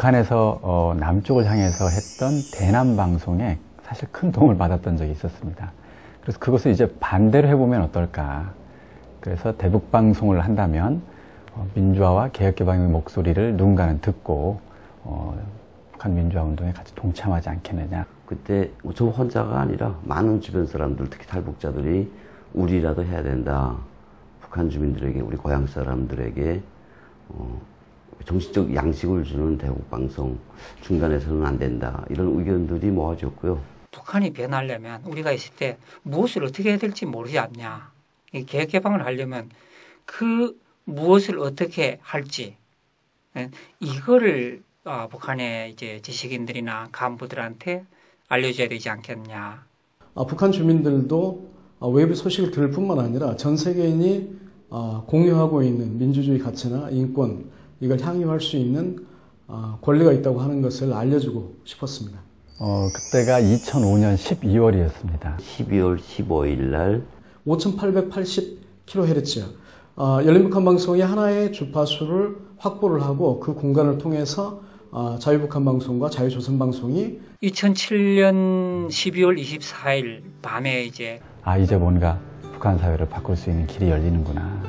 북한에서 남쪽을 향해서 했던 대남 방송에 사실 큰 도움을 받았던 적이 있었습니다. 그래서 그것을 이제 반대로 해보면 어떨까. 그래서 대북 방송을 한다면 민주화와 개혁개방의 목소리를 누군가는 듣고 북한 민주화 운동에 같이 동참하지 않겠느냐. 그때 저 혼자가 아니라 많은 주변 사람들, 특히 탈북자들이 우리라도 해야 된다. 북한 주민들에게, 우리 고향 사람들에게 정신적 양식을 주는 대북 방송 중단해서는 안 된다. 이런 의견들이 모아졌고요. 북한이 변하려면 우리가 있을 때 무엇을 어떻게 해야 될지 모르지 않냐. 개혁 개방을 하려면 그 무엇을 어떻게 할지 이거를 북한의 이제 지식인들이나 간부들한테 알려줘야 되지 않겠냐. 북한 주민들도 외부 소식을 들을 뿐만 아니라 전 세계인이 공유하고 있는 민주주의 가치나 인권 이걸 향유할 수 있는 권리가 있다고 하는 것을 알려주고 싶었습니다. 그때가 2005년 12월이었습니다. 12월 15일 날 5880kHz 열린북한 방송이 하나의 주파수를 확보를 하고 그 공간을 통해서 자유북한 방송과 자유조선 방송이 2007년 12월 24일 밤에 이제 뭔가 북한 사회를 바꿀 수 있는 길이 열리는구나.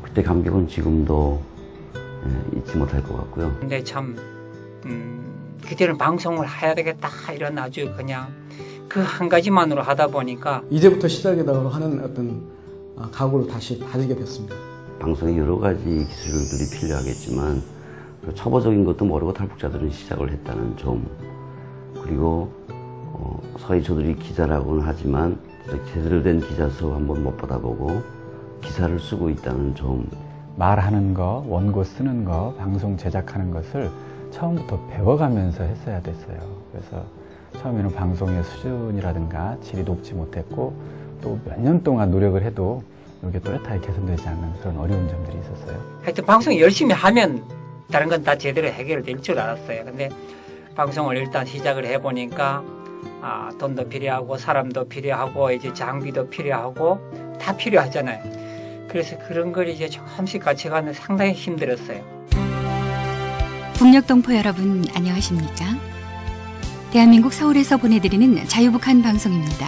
그때 감격은 지금도 잊지 못할 것 같고요. 근데 참 그때는 방송을 해야 되겠다 이런 아주 그냥 그 한 가지만으로 하다 보니까 이제부터 시작이다 하는 어떤 각오를 다시 다지게 됐습니다. 방송에 여러 가지 기술들이 필요하겠지만 초보적인 것도 모르고 탈북자들은 시작을 했다는 점, 그리고 서희 저들이 기자라고는 하지만 제대로 된 기자 수업 한번 못 받아보고 기사를 쓰고 있다는 점, 말하는 거, 원고 쓰는 거, 방송 제작하는 것을 처음부터 배워가면서 했어야 됐어요. 그래서 처음에는 방송의 수준이라든가 질이 높지 못했고 또 몇 년 동안 노력을 해도 이게 또렷하게 개선되지 않는 그런 어려운 점들이 있었어요. 하여튼 방송 열심히 하면 다른 건 다 제대로 해결될 줄 알았어요. 근데 방송을 일단 시작을 해보니까 돈도 필요하고 사람도 필요하고 이제 장비도 필요하고 다 필요하잖아요. 그래서 그런 걸 이제 조금씩 같이 가는 상당히 힘들었어요. 북녘동포 여러분 안녕하십니까? 대한민국 서울에서 보내드리는 자유북한 방송입니다.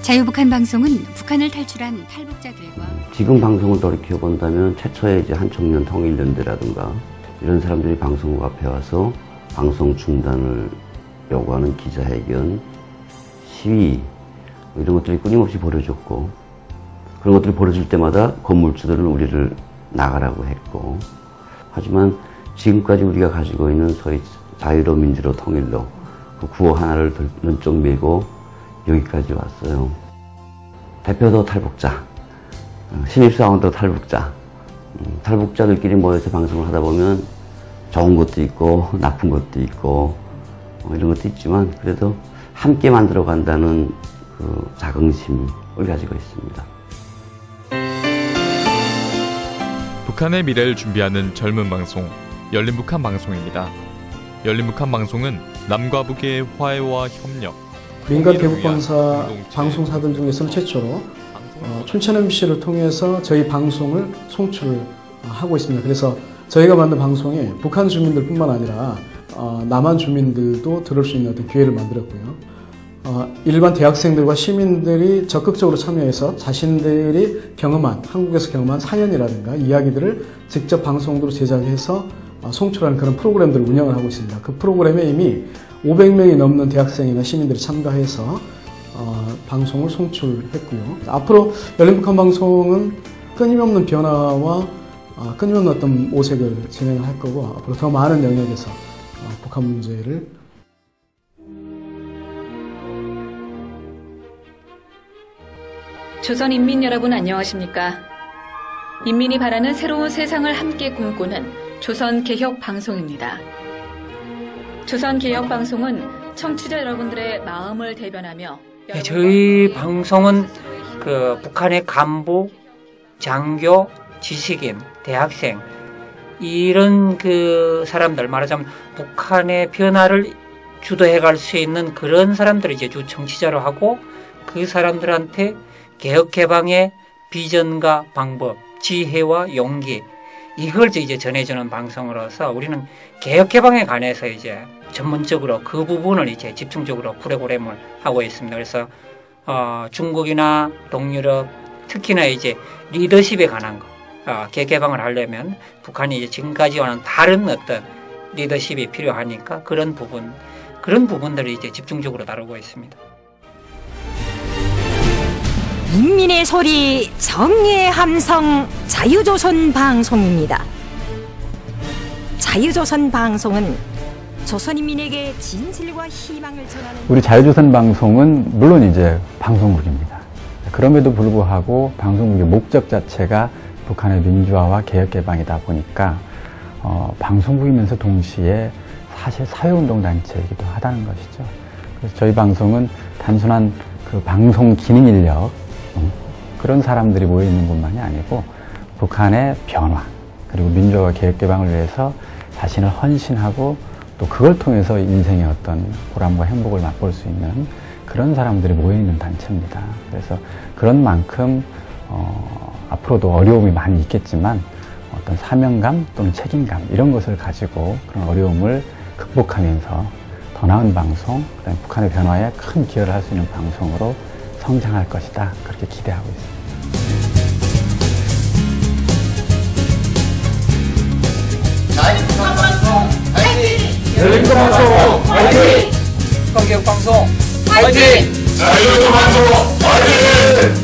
자유북한 방송은 북한을 탈출한 탈북자들과 지금 방송을 돌이켜본다면 최초의 이제 한청년 통일연대라든가 이런 사람들이 방송국 앞에 와서 방송 중단을 요구하는 기자회견, 시위 이런 것들이 끊임없이 벌어졌고, 그런 것들이 벌어질 때마다 건물주들은 우리를 나가라고 했고, 하지만 지금까지 우리가 가지고 있는 소위 자유로 민주로 통일로 그 구호 하나를 눈쪽 메고 여기까지 왔어요. 대표도 탈북자, 신입사원도 탈북자, 탈북자들끼리 모여서 방송을 하다 보면 좋은 것도 있고 나쁜 것도 있고 이런 것도 있지만 그래도 함께 만들어 간다는 그 자긍심을 가지고 있습니다. 북한의 미래를 준비하는 젊은 방송, 열린북한 방송입니다. 열린북한 방송은 남과 북의 화해와 협력, 민간 대북방사 방송사들 중에서는 최초로 춘천 MBC를 통해서 저희 방송을 송출을 하고 있습니다. 그래서 저희가 만든 방송에 북한 주민들뿐만 아니라 남한 주민들도 들을 수 있는 어떤 기회를 만들었고요. 일반 대학생들과 시민들이 적극적으로 참여해서 자신들이 경험한, 한국에서 경험한 사연이라든가 이야기들을 직접 방송으로 제작해서 송출하는 그런 프로그램들을 운영을 하고 있습니다. 그 프로그램에 이미 500명이 넘는 대학생이나 시민들이 참가해서 방송을 송출했고요. 앞으로 열린북한 방송은 끊임없는 변화와 끊임없는 어떤 모색을 진행을 할 거고, 앞으로 더 많은 영역에서 북한 문제를 조선인민 여러분 안녕하십니까? 인민이 바라는 새로운 세상을 함께 꿈꾸는 조선개혁방송입니다. 조선개혁방송은 청취자 여러분들의 마음을 대변하며 저희 방송은 그 북한의 간부, 장교, 지식인, 대학생 이런 그 사람들, 말하자면 북한의 변화를 주도해 갈 수 있는 그런 사람들을 이제 주 청취자로 하고, 그 사람들한테 개혁 개방의 비전과 방법, 지혜와 용기 이걸 이제 전해주는 방송으로서 우리는 개혁 개방에 관해서 이제 전문적으로 그 부분을 이제 집중적으로 프로그램을 하고 있습니다. 그래서 중국이나 동유럽 특히나 이제 리더십에 관한 거 개혁 개방을 하려면 북한이 이제 지금까지와는 다른 어떤 리더십이 필요하니까 그런 부분들을 이제 집중적으로 다루고 있습니다. 인민의 소리, 정의의 함성, 자유조선 방송입니다. 자유조선 방송은 조선인민에게 진실과 희망을 전하는 우리 자유조선 방송은 물론 이제 방송국입니다. 그럼에도 불구하고 방송국의 목적 자체가 북한의 민주화와 개혁 개방이다 보니까 방송국이면서 동시에 사실 사회운동 단체이기도 하다는 것이죠. 그래서 저희 방송은 단순한 그 방송 기능 인력 그런 사람들이 모여 있는 것만이 아니고 북한의 변화 그리고 민주화와 개혁 개방을 위해서 자신을 헌신하고 또 그걸 통해서 인생의 어떤 보람과 행복을 맛볼 수 있는 그런 사람들이 모여 있는 단체입니다. 그래서 그런 만큼 앞으로도 어려움이 많이 있겠지만 어떤 사명감 또는 책임감 이런 것을 가지고 그런 어려움을 극복하면서 더 나은 방송, 그다음에 북한의 변화에 큰 기여를 할 수 있는 방송으로 성장할 것이다. 그렇게 기대하고 있습니다. 자유북한 방송 화이팅! 열린북한 방송 화이팅! 북한 개혁 방송 화이팅! 자유북한 방송 화이팅!